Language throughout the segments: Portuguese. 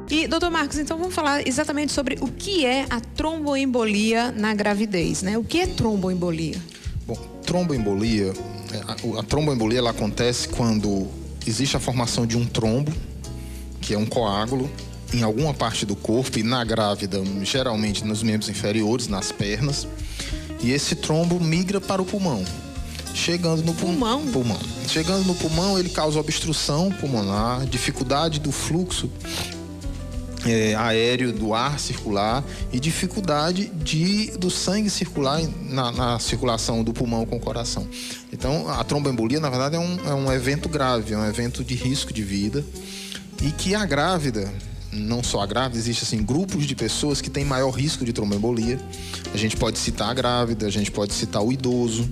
E, doutor Marcos, então vamos falar exatamente sobre o que é a tromboembolia na gravidez, né? O que é tromboembolia? Bom, tromboembolia, a tromboembolia ela acontece quando existe a formação de um trombo, que é um coágulo, em alguma parte do corpo, e na grávida, geralmente nos membros inferiores, nas pernas, e esse trombo migra para o pulmão. Chegando no pulmão. Chegando no pulmão, ele causa obstrução pulmonar, dificuldade do fluxo aéreo do ar circular e dificuldade do sangue circular na circulação do pulmão com o coração. Então, a tromboembolia, na verdade, é um evento grave, é um evento de risco de vida, e que a grávida, não só a grávida, existe assim, grupos de pessoas que têm maior risco de tromboembolia. A gente pode citar a grávida, a gente pode citar o idoso,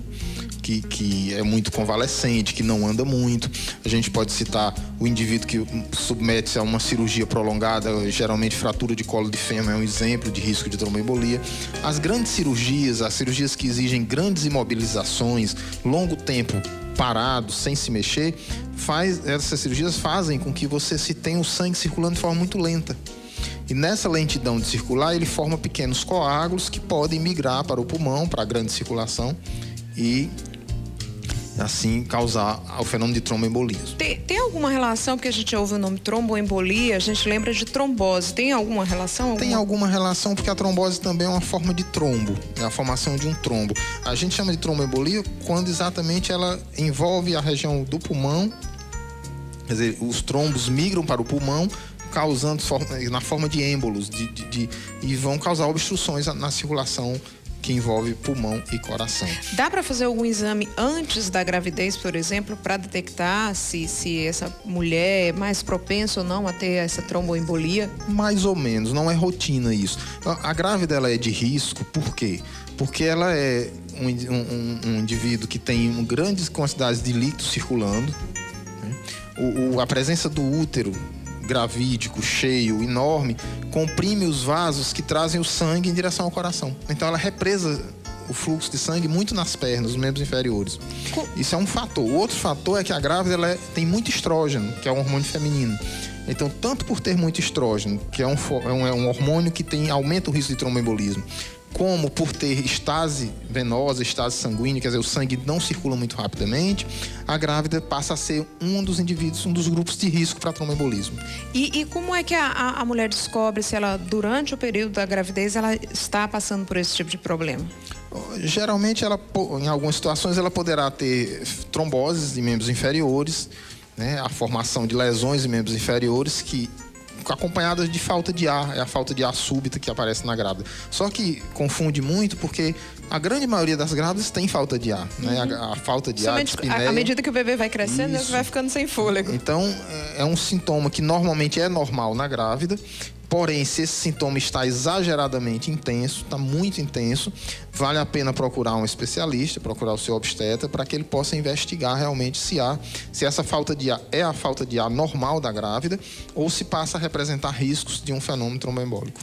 que é muito convalescente, que não anda muito. A gente pode citar o indivíduo que submete-se a uma cirurgia prolongada, geralmente fratura de colo de fêmur é um exemplo de risco de tromboembolia. As grandes cirurgias, as cirurgias que exigem grandes imobilizações, longo tempo parado, sem se mexer, essas cirurgias fazem com que você tenha o sangue circulando de forma muito lenta. E nessa lentidão de circular, ele forma pequenos coágulos que podem migrar para o pulmão, para a grande circulação, e assim causar o fenômeno de tromboembolismo. Tem alguma relação, porque a gente ouve o nome tromboembolia, a gente lembra de trombose. Tem alguma relação? Tem alguma relação, porque a trombose também é uma forma de trombo, é a formação de um trombo. A gente chama de tromboembolia quando exatamente ela envolve a região do pulmão, quer dizer, os trombos migram para o pulmão, causando na forma de êmbolos, e vão causar obstruções na circulação que envolve pulmão e coração. Dá para fazer algum exame antes da gravidez, por exemplo, para detectar se essa mulher é mais propensa ou não a ter essa tromboembolia? Mais ou menos, não é rotina isso. A grávida ela é de risco, por quê? Porque ela é um indivíduo que tem grandes quantidades de líquido circulando, né? A presença do útero gravídico, cheio, enorme, comprime os vasos que trazem o sangue em direção ao coração. Então ela represa o fluxo de sangue muito nas pernas, nos membros inferiores. Isso é um fator. O outro fator é que a grávida tem muito estrógeno, que é um hormônio feminino. Então, tanto por ter muito estrógeno, que é um hormônio que aumenta o risco de tromboembolismo, como por ter estase venosa, estase sanguínea, quer dizer, o sangue não circula muito rapidamente, a grávida passa a ser um dos indivíduos, um dos grupos de risco para tromboembolismo. E como é que a mulher descobre se ela, durante o período da gravidez, ela está passando por esse tipo de problema? Geralmente, em algumas situações, ela poderá ter tromboses de membros inferiores, né, a formação de lesões em membros inferiores acompanhadas de falta de ar, é a falta de ar súbita que aparece na grávida. Só que confunde muito porque a grande maioria das grávidas tem falta de ar, né? A falta de ar, à medida que o bebê vai crescendo, ele vai ficando sem fôlego. Então, é um sintoma que normalmente é normal na grávida. Porém, se esse sintoma está exageradamente intenso, está muito intenso, vale a pena procurar um especialista, procurar o seu obstetra, para que ele possa investigar realmente se essa falta de ar é a falta de ar normal da grávida ou se passa a representar riscos de um fenômeno tromboembólico.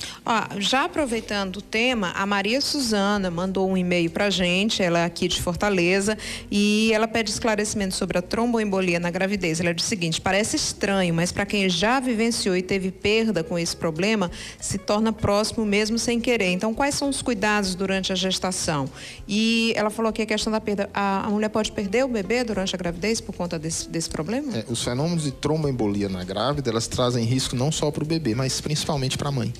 Já aproveitando o tema, a Maria Suzana mandou um e-mail para a gente, ela é aqui de Fortaleza, e ela pede esclarecimento sobre a tromboembolia na gravidez. Ela diz o seguinte: parece estranho, mas para quem já vivenciou e teve perda com esse problema, se torna próximo mesmo sem querer. Então, quais são os cuidados durante a gestação? E ela falou aqui a questão da perda. A mulher pode perder o bebê durante a gravidez por conta desse problema? Os fenômenos de tromboembolia na grávida, elas trazem risco não só para o bebê, mas principalmente para a mãe.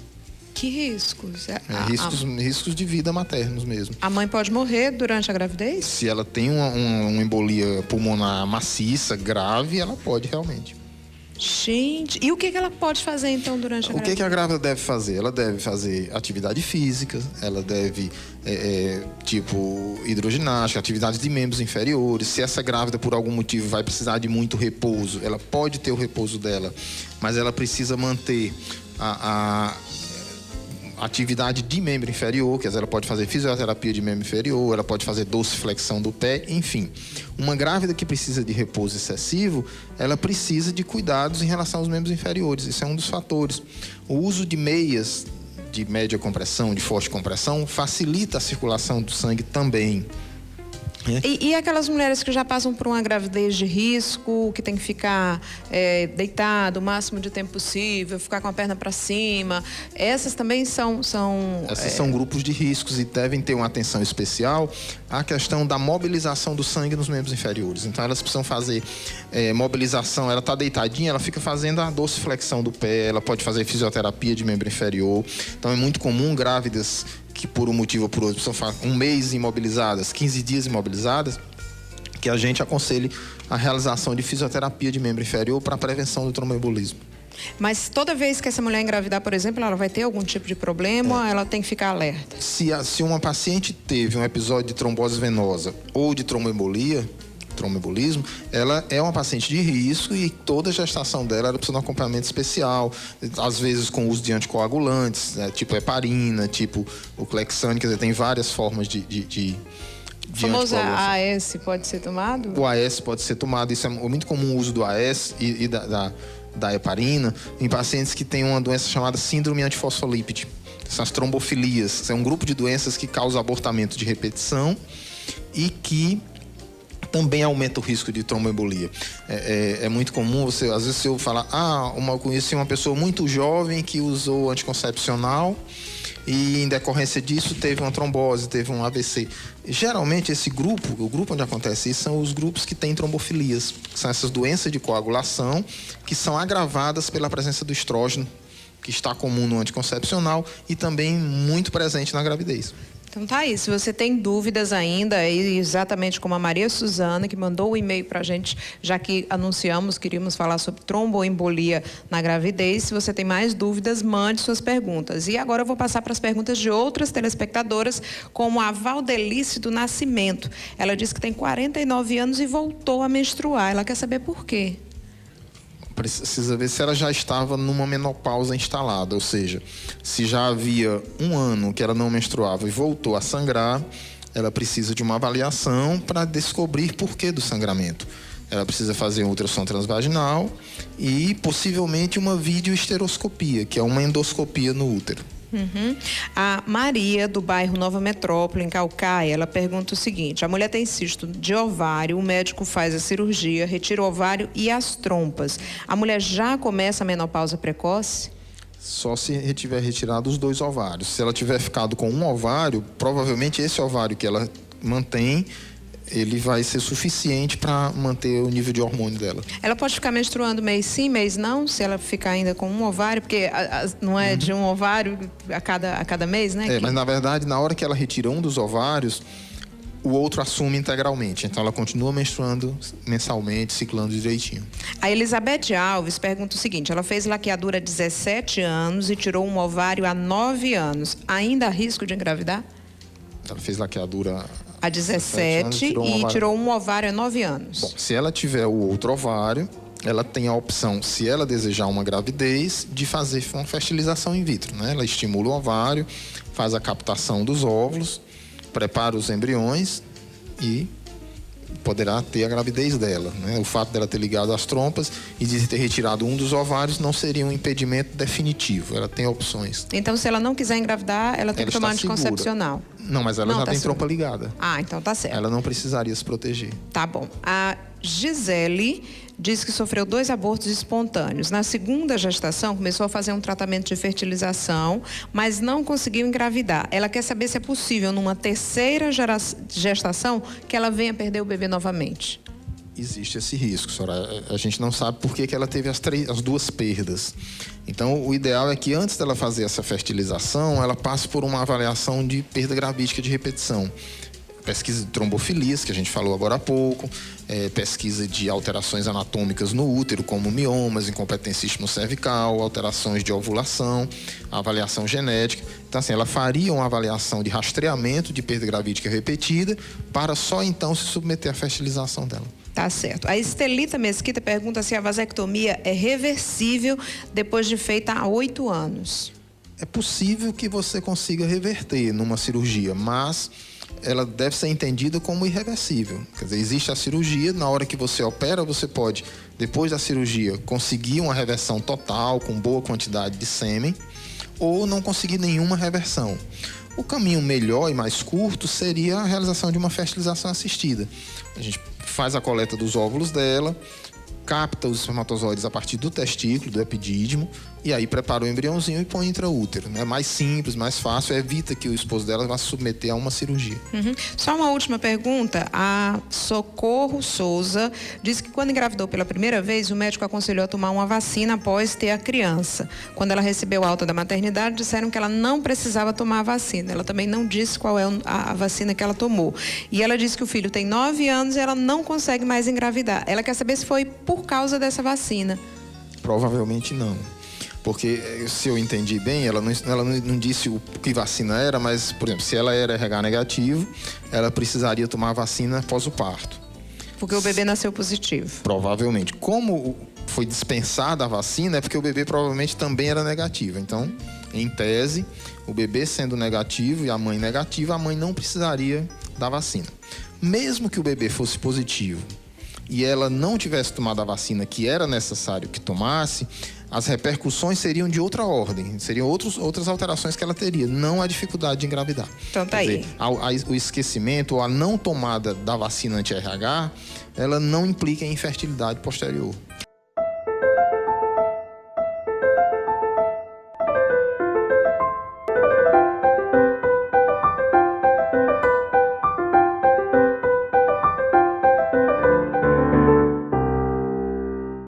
Que riscos? Riscos de vida maternos mesmo. A mãe pode morrer durante a gravidez? Se ela tem uma embolia pulmonar maciça, grave, ela pode realmente. Gente, e o que ela pode fazer então durante a gravidez? O que a grávida deve fazer? Ela deve fazer atividade física, ela deve, tipo hidroginástica, atividades de membros inferiores. Se essa grávida por algum motivo vai precisar de muito repouso, ela pode ter o repouso dela, mas ela precisa manter a atividade de membro inferior, quer dizer, ela pode fazer fisioterapia de membro inferior, ela pode fazer dorsiflexão do pé, enfim. Uma grávida que precisa de repouso excessivo, ela precisa de cuidados em relação aos membros inferiores, isso é um dos fatores. O uso de meias de média compressão, de forte compressão, facilita a circulação do sangue também. E aquelas mulheres que já passam por uma gravidez de risco, que tem que ficar deitado o máximo de tempo possível, ficar com a perna para cima, essas também são Essas são grupos de riscos e devem ter uma atenção especial à questão da mobilização do sangue nos membros inferiores. Então elas precisam fazer mobilização, ela está deitadinha, ela fica fazendo a dorsiflexão do pé, ela pode fazer fisioterapia de membro inferior. Então é muito comum grávidas que por um motivo ou por outro precisam ficar um mês imobilizadas, 15 dias imobilizadas, que a gente aconselhe a realização de fisioterapia de membro inferior para a prevenção do tromboembolismo. Mas toda vez que essa mulher engravidar, por exemplo, ela vai ter algum tipo de problema ou ela tem que ficar alerta? Se uma paciente teve um episódio de trombose venosa ou de tromboembolismo, ela é uma paciente de risco e toda a gestação dela ela precisa de um acompanhamento especial, às vezes com uso de anticoagulantes, tipo heparina, tipo o Clexane, quer dizer, tem várias formas de o famoso AS pode ser tomado? O AS pode ser tomado, isso é muito comum o uso do AS e da heparina em pacientes que têm uma doença chamada síndrome antifosfolípide. São as trombofilias, é um grupo de doenças que causa abortamento de repetição e que também aumenta o risco de tromboembolia. É muito comum às vezes eu falar, eu conheci uma pessoa muito jovem que usou anticoncepcional e em decorrência disso teve uma trombose, teve um AVC. Geralmente o grupo onde acontece isso são os grupos que têm trombofilias, que são essas doenças de coagulação que são agravadas pela presença do estrógeno, que está comum no anticoncepcional e também muito presente na gravidez. Então tá aí, se você tem dúvidas ainda, exatamente como a Maria Suzana, que mandou um e-mail pra gente, já que queríamos falar sobre tromboembolia na gravidez. Se você tem mais dúvidas, mande suas perguntas. E agora eu vou passar para as perguntas de outras telespectadoras, como a Valdelice do Nascimento. Ela disse que tem 49 anos e voltou a menstruar. Ela quer saber por quê. Precisa ver se ela já estava numa menopausa instalada, ou seja, se já havia um ano que ela não menstruava e voltou a sangrar, ela precisa de uma avaliação para descobrir por que do sangramento. Ela precisa fazer um ultrassom transvaginal e possivelmente uma videoesteroscopia, que é uma endoscopia no útero. A Maria, do bairro Nova Metrópole, em Caucaia, ela pergunta o seguinte: a mulher tem cisto de ovário, o médico faz a cirurgia, retira o ovário e as trompas. A mulher já começa a menopausa precoce? Só se tiver retirado os 2 ovários. Se ela tiver ficado com um ovário, provavelmente esse ovário que ela mantém, ele vai ser suficiente para manter o nível de hormônio dela. Ela pode ficar menstruando mês sim, mês não, se ela ficar ainda com um ovário, porque não é de um ovário a cada mês, né? Mas na verdade, na hora que ela retira um dos ovários, o outro assume integralmente. Então ela continua menstruando mensalmente, ciclando direitinho. A Elizabeth Alves pergunta o seguinte: ela fez laqueadura há 17 anos e tirou um ovário há 9 anos. Ainda há risco de engravidar? Ela fez laqueadura há 17 e tirou um ovário há 9 anos. Bom, se ela tiver o outro ovário, ela tem a opção, se ela desejar uma gravidez, de fazer uma fertilização in vitro, né? Ela estimula o ovário, faz a captação dos óvulos, prepara os embriões e poderá ter a gravidez dela, né? O fato dela ter ligado as trompas e de ter retirado um dos ovários não seria um impedimento definitivo. Ela tem opções. Então, se ela não quiser engravidar, ela tem que tomar anticoncepcional. Não, mas ela já tem trompa ligada. Então tá certo. Ela não precisaria se proteger. Tá bom. A Gisele diz que sofreu 2 abortos espontâneos. Na segunda gestação, começou a fazer um tratamento de fertilização, mas não conseguiu engravidar. Ela quer saber se é possível, numa terceira gestação, que ela venha perder o bebê novamente. Existe esse risco, senhora. A gente não sabe por que ela teve as 2 perdas. Então, o ideal é que antes dela fazer essa fertilização, ela passe por uma avaliação de perda gravídica de repetição. Pesquisa de trombofilias, que a gente falou agora há pouco, pesquisa de alterações anatômicas no útero, como miomas, incompetência cervical, alterações de ovulação, avaliação genética. Então, assim, ela faria uma avaliação de rastreamento de perda gravídica repetida para só então se submeter à fertilização dela. Tá certo. A Estelita Mesquita pergunta se a vasectomia é reversível depois de feita há 8 anos. É possível que você consiga reverter numa cirurgia, mas ela deve ser entendida como irreversível. Quer dizer, existe a cirurgia, na hora que você opera, você pode, depois da cirurgia, conseguir uma reversão total, com boa quantidade de sêmen, ou não conseguir nenhuma reversão. O caminho melhor e mais curto seria a realização de uma fertilização assistida. A gente faz a coleta dos óvulos dela, capta os espermatozoides a partir do testículo, do epidídimo, e aí prepara o embriãozinho e põe intraútero. É mais simples, mais fácil, evita que o esposo dela vá se submeter a uma cirurgia. Só uma última pergunta. A Socorro Souza disse que quando engravidou pela primeira vez, o médico aconselhou a tomar uma vacina após ter a criança. Quando ela recebeu a alta da maternidade, disseram que ela não precisava tomar a vacina. Ela também não disse qual é a vacina que ela tomou. E ela disse que o filho tem 9 anos e ela não consegue mais engravidar. Ela quer saber se foi por causa dessa vacina. Provavelmente não. Porque, se eu entendi bem, ela não disse o que vacina era, mas, por exemplo, se ela era RH negativo, ela precisaria tomar a vacina após o parto. Porque o bebê nasceu positivo. Provavelmente. Como foi dispensada a vacina, é porque o bebê provavelmente também era negativo. Então, em tese, o bebê sendo negativo e a mãe negativa, a mãe não precisaria da vacina. Mesmo que o bebê fosse positivo e ela não tivesse tomado a vacina que era necessário que tomasse, as repercussões seriam de outra ordem, seriam outras alterações que ela teria, não a dificuldade de engravidar. Então tá aí. O esquecimento ou a não tomada da vacina anti-RH, ela não implica em infertilidade posterior.